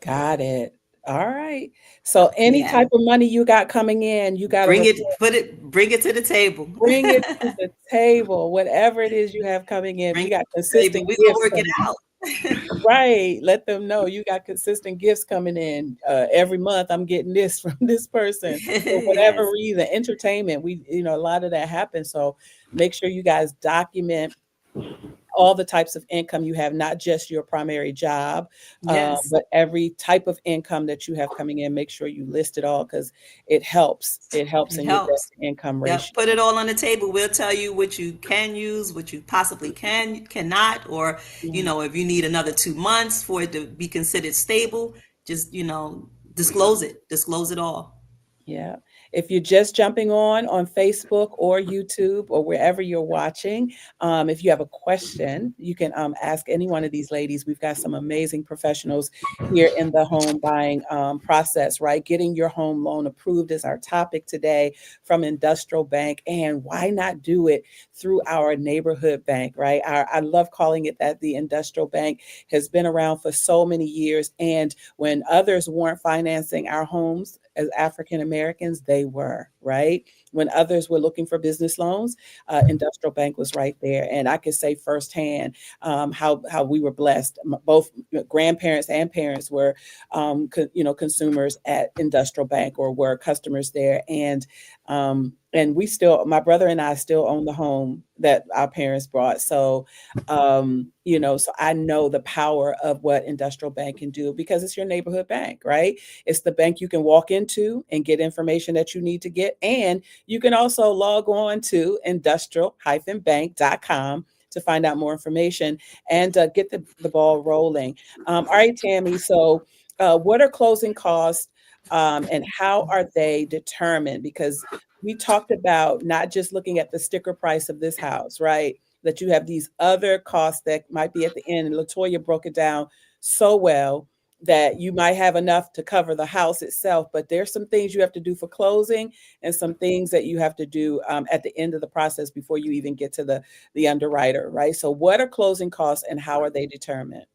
Got it. All right. So any type of money you got coming in, you got to bring it to the table. Bring it to the table. Whatever it is you have coming in, you got consistent we gifts. Gonna work it out. Right. Let them know you got consistent gifts coming in. Every month I'm getting this from this person for whatever reason. Entertainment. A lot of that happens. So make sure you guys document all the types of income you have, not just your primary job, but every type of income that you have coming in. Make sure you list it all, because it helps. It helps in your debt to income ratio. Put it all on the table. We'll tell you what you can use, what you possibly cannot, or if you need another 2 months for it to be considered stable, just disclose it all. Yeah. If you're just jumping on Facebook or YouTube or wherever you're watching, if you have a question, you can ask any one of these ladies. We've got some amazing professionals here in the home buying process, right? Getting your home loan approved is our topic today from Industrial Bank. And why not do it through our neighborhood bank, right? I love calling it that. The Industrial Bank has been around for so many years. And when others weren't financing our homes as African Americans, they were, right? When others were looking for business loans, Industrial Bank was right there. And I could say firsthand how we were blessed. Both grandparents and parents were, consumers at Industrial Bank or were customers there. And we still, my brother and I still own the home that our parents bought. So, so I know the power of what Industrial Bank can do because it's your neighborhood bank, right? It's the bank you can walk into and get information that you need to get. And you can also log on to industrial-bank.com to find out more information and get the ball rolling. All right, Tammie. So what are closing costs and how are they determined? Because we talked about not just looking at the sticker price of this house, right? That you have these other costs that might be at the end. And La-Toya broke it down so well that you might have enough to cover the house itself, but there's some things you have to do for closing and some things that you have to do at the end of the process before you even get to the underwriter, right? So what are closing costs and how are they determined?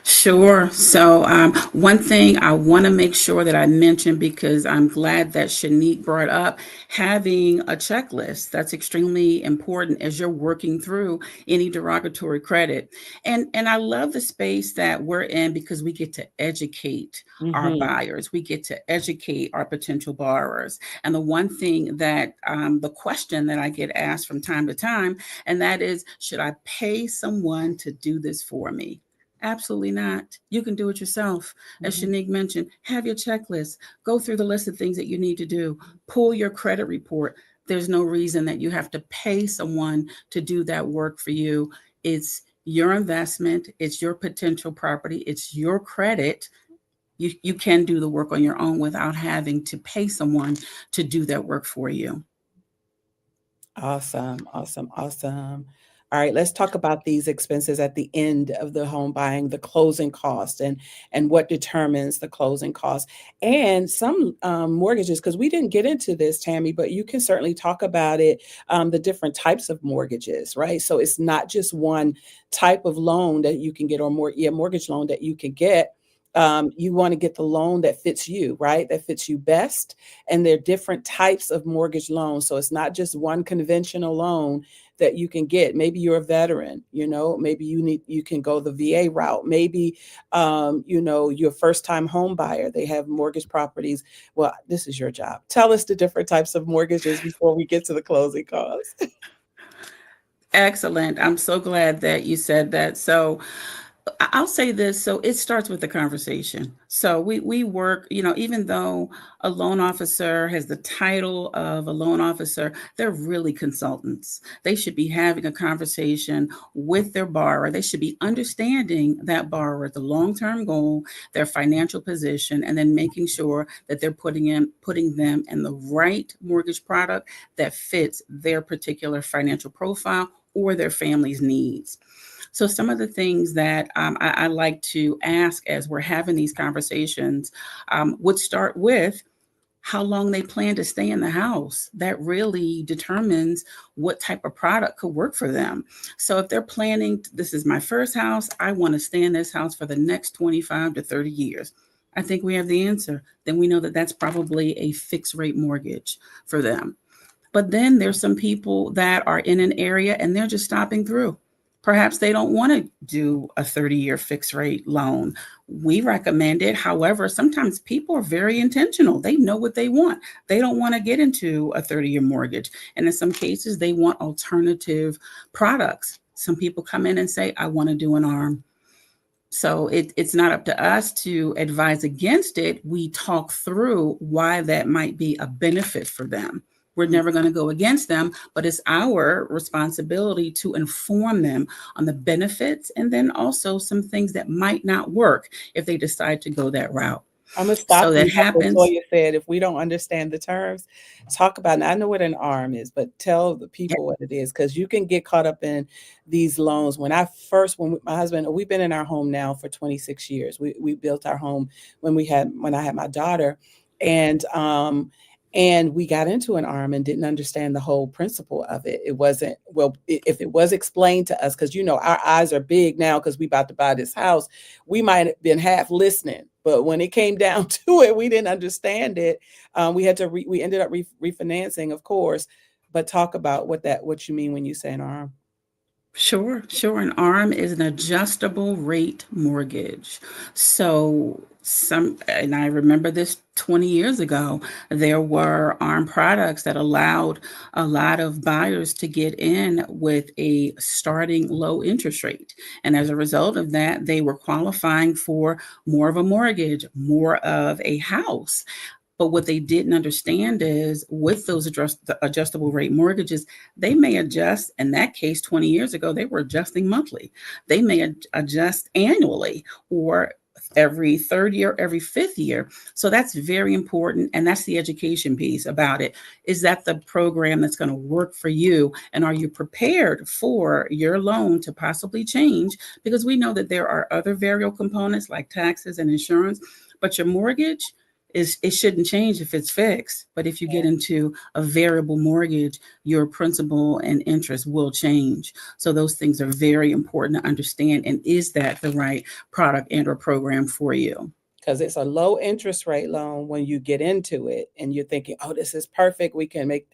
Sure. So one thing I want to make sure that I mention, because I'm glad that Shinique brought up having a checklist. That's extremely important as you're working through any derogatory credit. And I love the space that we're in because we get to educate our buyers. We get to educate our potential borrowers. And the one thing that the question that I get asked from time to time, and that is, should I pay someone to do this for me? Absolutely not. You can do it yourself. As Shinique mentioned, have your checklist, go through the list of things that you need to do, pull your credit report. There's no reason that you have to pay someone to do that work for you. It's your investment. It's your potential property. It's your credit. You can do the work on your own without having to pay someone to do that work for you. Awesome. All right, let's talk about these expenses at the end of the home buying, the closing cost, and what determines the closing cost. And some mortgages, because we didn't get into this, Tammie, but you can certainly talk about it, the different types of mortgages, right? So it's not just one type of loan that you can get or mortgage loan that you can get. You want to get the loan that fits you, right? That fits you best. And there are different types of mortgage loans. So it's not just one conventional loan that you can get. Maybe you're a veteran, maybe you can go the VA route. Maybe, you're a first time home buyer. They have mortgage properties. Well, this is your job. Tell us the different types of mortgages before we get to the closing costs. Excellent. I'm so glad that you said that. So I'll say this. So it starts with the conversation. So we work, even though a loan officer has the title of a loan officer, they're really consultants. They should be having a conversation with their borrower. They should be understanding that borrower, the long-term goal, their financial position, and then making sure that they're putting them in the right mortgage product that fits their particular financial profile or their family's needs. So some of the things that I like to ask as we're having these conversations would start with how long they plan to stay in the house. That really determines what type of product could work for them. So if they're planning, this is my first house, I want to stay in this house for the next 25 to 30 years. I think we have the answer. Then we know that that's probably a fixed rate mortgage for them. But then there's some people that are in an area and they're just stopping through. Perhaps they don't want to do a 30-year fixed rate loan. We recommend it. However, sometimes people are very intentional. They know what they want. They don't want to get into a 30-year mortgage. And in some cases, they want alternative products. Some people come in and say, I want to do an ARM. So it's not up to us to advise against it. We talk through why that might be a benefit for them. We're never going to go against them, but it's our responsibility to inform them on the benefits and then also some things that might not work if they decide to go that route. I'm gonna stop So you. that Like happens. LaToya said, if we don't understand the terms, talk about it. I know what an ARM is, but tell the people what it is, because you can get caught up in these loans. When my husband, we've been in our home now for 26 years. We built our home when I had my daughter, and we got into an ARM and didn't understand the whole principle of it. It wasn't, well, if it was explained to us, because our eyes are big now because we about to buy this house, we might have been half listening, but when it came down to it, we didn't understand it. We ended up refinancing, of course. But talk about what you mean when you say an ARM. Sure. An ARM is an adjustable rate mortgage. So and I remember this 20 years ago, there were ARM products that allowed a lot of buyers to get in with a starting low interest rate. And as a result of that, they were qualifying for more of a mortgage, more of a house. But what they didn't understand is with those adjustable rate mortgages, they may adjust. In that case, 20 years ago, they were adjusting monthly. They may adjust annually or every third year, every fifth year. So that's very important. And that's the education piece about it. Is that the program that's going to work for you? And are you prepared for your loan to possibly change? Because we know that there are other variable components like taxes and insurance, but your mortgage, it shouldn't change if it's fixed. But if you get into a variable mortgage, your principal and interest will change. So those things are very important to understand. And is that the right product and or program for you? Because it's a low interest rate loan when you get into it and you're thinking, oh, this is perfect. We can make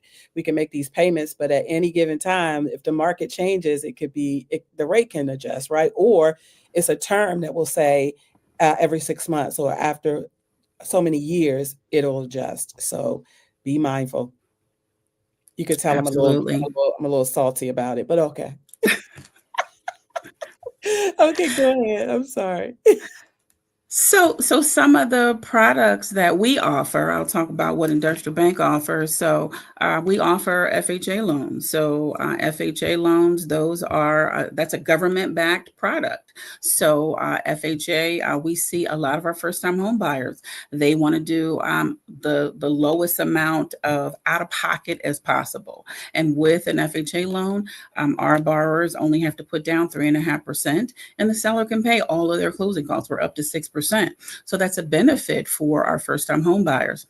these payments. But at any given time, if the market changes, the rate can adjust, right? Or it's a term that will say every 6 months or after so many years, it'll adjust. So be mindful. You could tell Absolutely. I'm a little salty about it, but okay. Okay, go ahead. I'm sorry. So some of the products that we offer, I'll talk about what Industrial Bank offers. So we offer FHA loans. So FHA loans, that's a government-backed product. So FHA, we see a lot of our first-time home buyers. They want to do the lowest amount of out-of-pocket as possible. And with an FHA loan, our borrowers only have to put down 3.5%, and the seller can pay all of their closing costs. We're up to 6%. So that's a benefit for our first-time home buyers.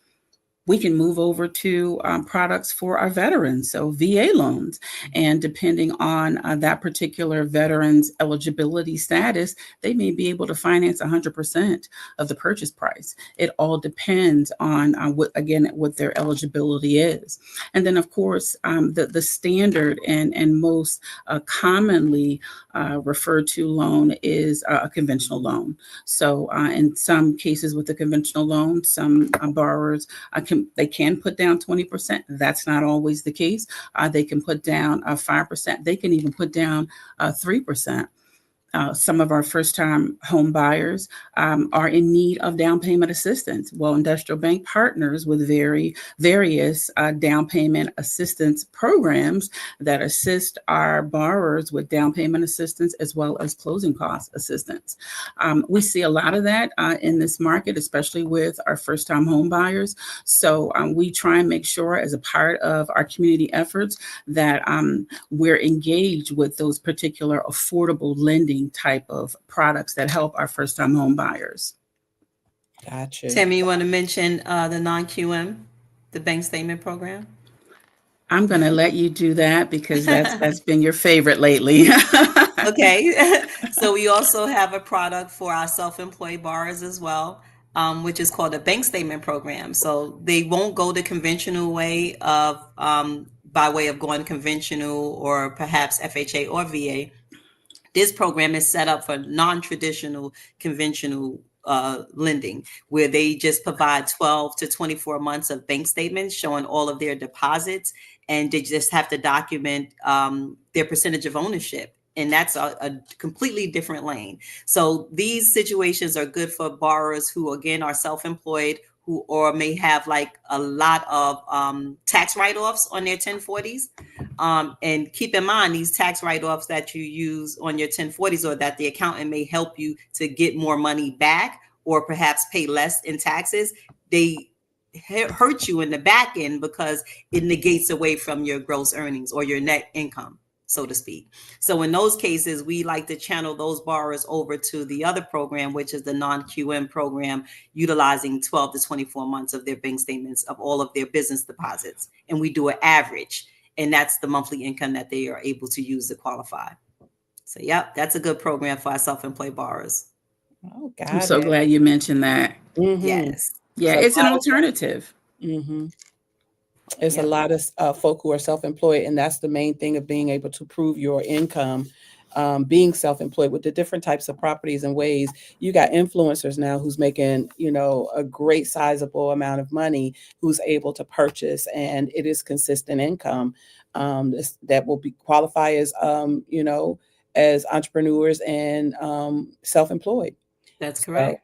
We can move over to products for our veterans, so VA loans. And depending on that particular veteran's eligibility status, they may be able to finance 100% of the purchase price. It all depends on what their eligibility is. And then, of course, the standard and most commonly referred to loan is a conventional loan. So in some cases with the conventional loan, some borrowers they can put down 20%. That's not always the case. They can put down 5%. They can even put down 3%. Some of our first-time home buyers are in need of down payment assistance. Well, Industrial Bank partners with various down payment assistance programs that assist our borrowers with down payment assistance as well as closing cost assistance. We see a lot of that in this market, especially with our first-time home buyers. So we try and make sure as a part of our community efforts that we're engaged with those particular affordable lending type of products that help our first-time home buyers. Gotcha. Tammie, you want to mention the non-QM, the bank statement program? I'm going to let you do that because that's been your favorite lately. Okay. So we also have a product for our self-employed borrowers as well, which is called a bank statement program. So they won't go the conventional way of by way of going conventional or perhaps FHA or VA. This program is set up for non-traditional conventional lending, where they just provide 12 to 24 months of bank statements showing all of their deposits, and they just have to document their percentage of ownership. And that's a completely different lane. So these situations are good for borrowers who, again, are self-employed, who or may have like a lot of tax write-offs on their 1040s. And keep in mind, these tax write-offs that you use on your 1040s or that the accountant may help you to get more money back or perhaps pay less in taxes, they hurt you in the back end because it negates away from your gross earnings or your net income, so to speak. So in those cases, we like to channel those borrowers over to the other program, which is the non-QM program, utilizing 12 to 24 months of their bank statements of all of their business deposits. And we do an average, and that's the monthly income that they are able to use to qualify. So, yep, that's a good program for our self-employed borrowers. Oh, got I'm so glad you mentioned that. Yes. Yeah, it's an alternative. There's a lot of folk who are self-employed, and that's the main thing of being able to prove your income, being self-employed with the different types of properties and ways. You got influencers now who's making, a great sizable amount of money, who's able to purchase, and it is consistent income that will be qualify as, as entrepreneurs and self-employed. That's correct.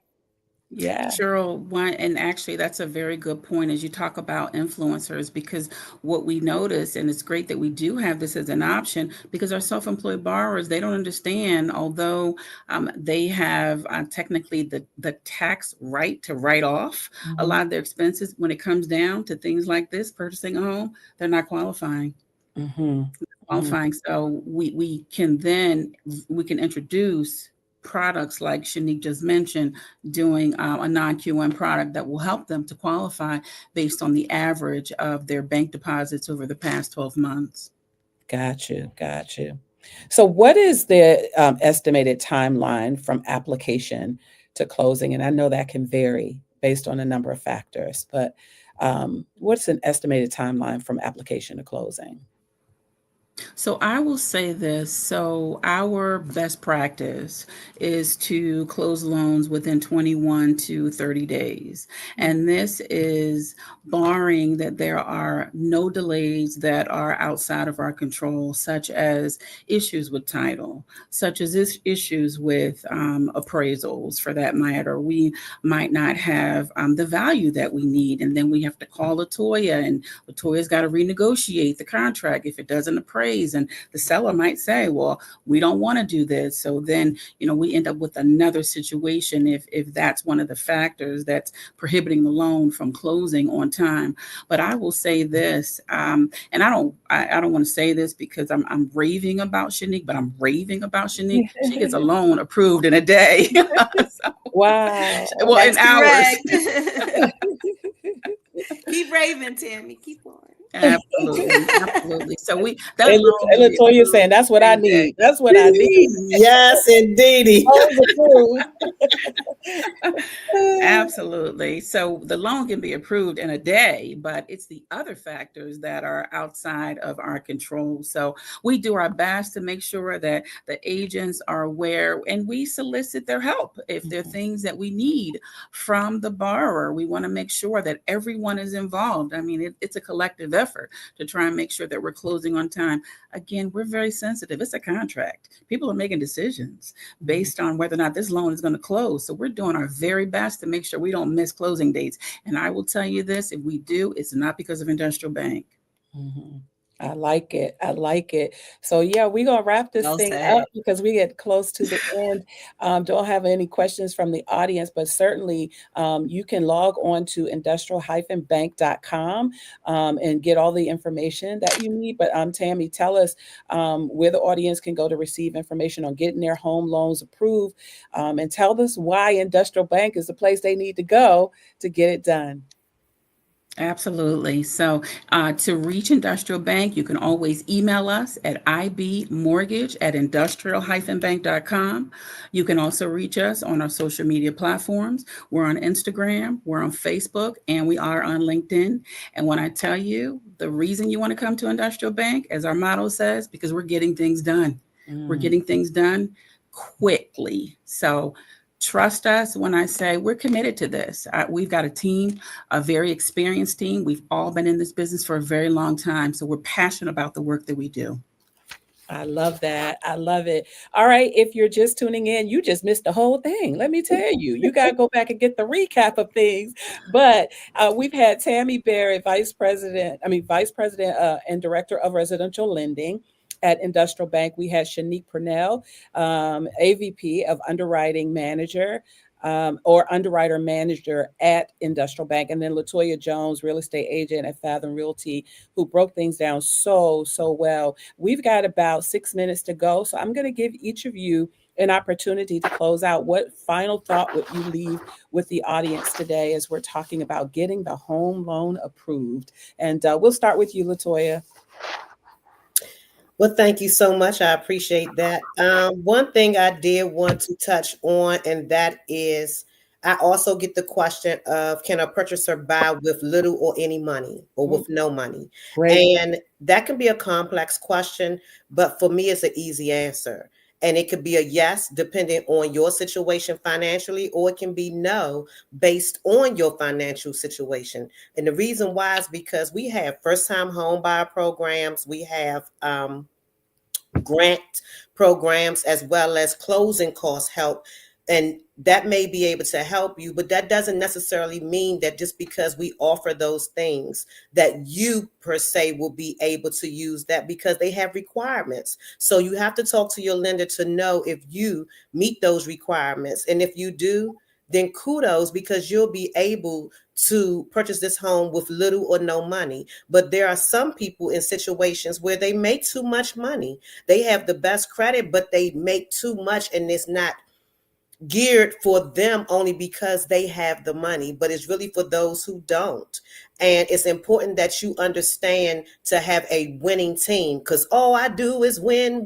Yeah. Cheryl, and actually that's a very good point as you talk about influencers, because what we notice, and it's great that we do have this as an option, because our self-employed borrowers, they don't understand, although they have technically the tax right to write off a lot of their expenses, when it comes down to things like this, purchasing a home, they're not qualifying. So we can introduce products like Shinique just mentioned, doing a non-QM product that will help them to qualify based on the average of their bank deposits over the past 12 months. Got you. So what is the estimated timeline from application to closing? And I know that can vary based on a number of factors, but what's an estimated timeline from application to closing? So I will say this. So our best practice is to close loans within 21 to 30 days. And this is barring that there are no delays that are outside of our control, such as issues with title, such as issues with appraisals, for that matter. We might not have the value that we need. And then we have to call La-Toya, and La-Toya's got to renegotiate the contract if it doesn't appraise. And the seller might say, well, we don't want to do this. So then, we end up with another situation if that's one of the factors that's prohibiting the loan from closing on time. But I will say this, and I don't want to say this because I'm raving about Shinique, but I'm raving about Shinique. She gets a loan approved in a day. So, wow. Well, that's in hours. Keep raving, Tammie. Keep on. Absolutely. So La-Toya saying that's what I need. That's what I need. Yes, indeed. Absolutely. So the loan can be approved in a day, but it's the other factors that are outside of our control. So we do our best to make sure that the agents are aware, and we solicit their help if there are things that we need from the borrower. We want to make sure that everyone is involved. I mean, it's a collective effort to try and make sure that we're closing on time. Again, we're very sensitive. It's a contract. People are making decisions based on whether or not this loan is going to close. So we're doing our very best to make sure we don't miss closing dates. And I will tell you this, if we do, it's not because of Industrial Bank. I like it. So yeah, we're going to wrap this thing up because we get close to the end. Don't have any questions from the audience, but certainly you can log on to industrial-bank.com and get all the information that you need. But Tammie, tell us where the audience can go to receive information on getting their home loans approved, and tell us why Industrial Bank is the place they need to go to get it done. Absolutely. So to reach Industrial Bank, you can always email us at ibmortgage@industrial-bank.com. You can also reach us on our social media platforms. We're on Instagram, we're on Facebook, and we are on LinkedIn. And when I tell you the reason you want to come to Industrial Bank, as our motto says, because we're getting things done. We're getting things done quickly. So trust us when I say we're committed to this. We've got a team, a very experienced team. We've all been in this business for a very long time. So we're passionate about the work that we do. I love that. I love it. All right. If you're just tuning in, you just missed the whole thing. Let me tell you, you got to go back and get the recap of things. But we've had Tammie Barrett, Vice President and Director of Residential Lending at Industrial Bank. We had Shinique Pernell, AVP of Underwriting Manager or underwriter manager at Industrial Bank. And then La-Toya Jones, real estate agent at Fathom Realty, who broke things down so well. We've got about 6 minutes to go. So I'm going to give each of you an opportunity to close out. What final thought would you leave with the audience today as we're talking about getting the home loan approved? And we'll start with you, La-Toya. Well, thank you so much. I appreciate that. One thing I did want to touch on, and that is I also get the question of, can a purchaser buy with little or any money or with no money? Great. And that can be a complex question, but for me, it's an easy answer. And it could be a yes, depending on your situation financially, or it can be no, based on your financial situation. And the reason why is because we have first-time home buyer programs, we have grant programs, as well as closing cost help. And that may be able to help you, but that doesn't necessarily mean that just because we offer those things that you per se will be able to use that, because they have requirements. So you have to talk to your lender to know if you meet those requirements. And if you do, then kudos, because you'll be able to purchase this home with little or no money. But there are some people in situations where they make too much money. They have the best credit, but they make too much, and it's not geared for them only because they have the money, but it's really for those who don't. And it's important that you understand to have a winning team, because all I do is win,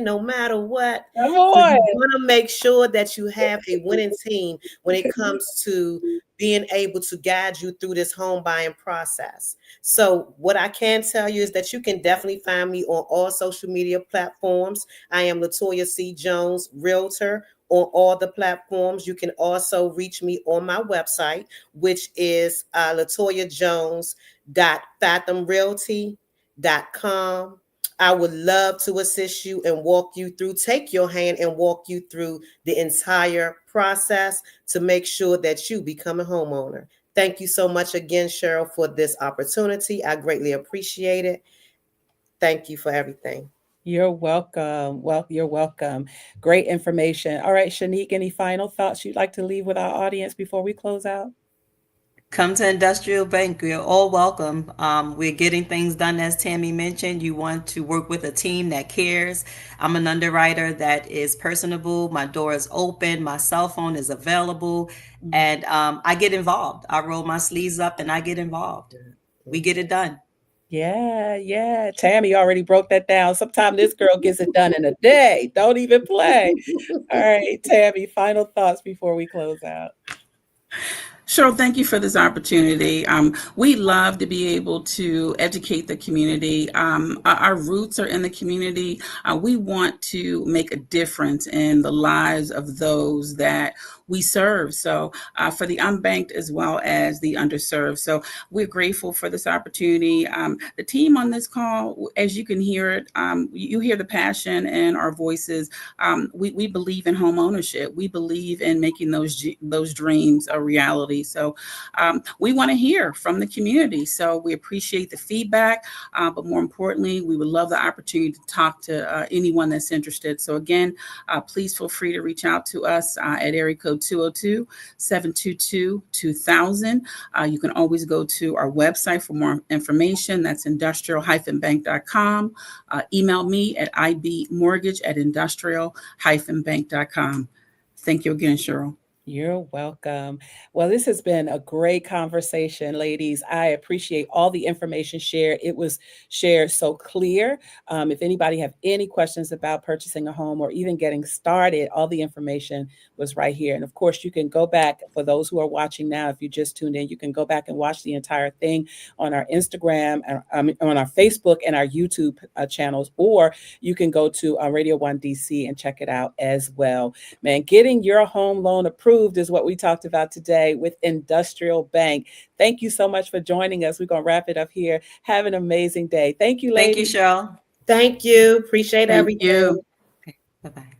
no matter what. Come So on. you want to make sure that you have a winning team when it comes to being able to guide you through this home buying process. So what I can tell you is that you can definitely find me on all social media platforms. I am La-Toya C Jones, Realtor, on all the platforms. You can also reach me on my website, which is LatoyaJones.fathomrealty.com. I would love to assist you and walk you through, take your hand and walk you through the entire process to make sure that you become a homeowner. Thank you so much again, Cheryl, for this opportunity. I greatly appreciate it. Thank you for everything. You're welcome. Well, you're welcome. Great information. All right, Shinique, any final thoughts you'd like to leave with our audience before we close out? Come to Industrial Bank. You're all welcome. We're getting things done, as Tammie mentioned. You want to work with a team that cares. I'm an underwriter that is personable. My door is open. My cell phone is available. And I get involved. I roll my sleeves up and I get involved. We get it done. Yeah. Tammie already broke that down. Sometimes this girl gets it done in a day. Don't even play. All right, Tammie, final thoughts before we close out. Cheryl, thank you for this opportunity. We love to be able to educate the community. Our roots are in the community. We want to make a difference in the lives of those that we serve. So for the unbanked as well as the underserved. So we're grateful for this opportunity. The team on this call, as you can hear it, you hear the passion in our voices. We believe in home ownership. We believe in making those dreams a reality. So we want to hear from the community. So we appreciate the feedback, but more importantly, we would love the opportunity to talk to anyone that's interested. So again, please feel free to reach out to us at area code 202-722-2000. You can always go to our website for more information. That's industrial-bank.com. Email me at ibmortgage@industrial-bank.com. Thank you again, Cheryl. You're welcome. Well, this has been a great conversation, ladies. I appreciate all the information shared. It was shared so clear. If anybody have any questions about purchasing a home or even getting started, all the information was right here. And of course, you can go back, for those who are watching now, if you just tuned in, you can go back and watch the entire thing on our Instagram, on our Facebook and our YouTube channels, or you can go to Radio 1 DC and check it out as well. Man, getting your home loan approved is what we talked about today with Industrial Bank. Thank you so much for joining us. We're going to wrap it up here. Have an amazing day. Thank you, ladies. Thank you, Cheryl. Thank you. Appreciate everything. You. Okay, bye-bye.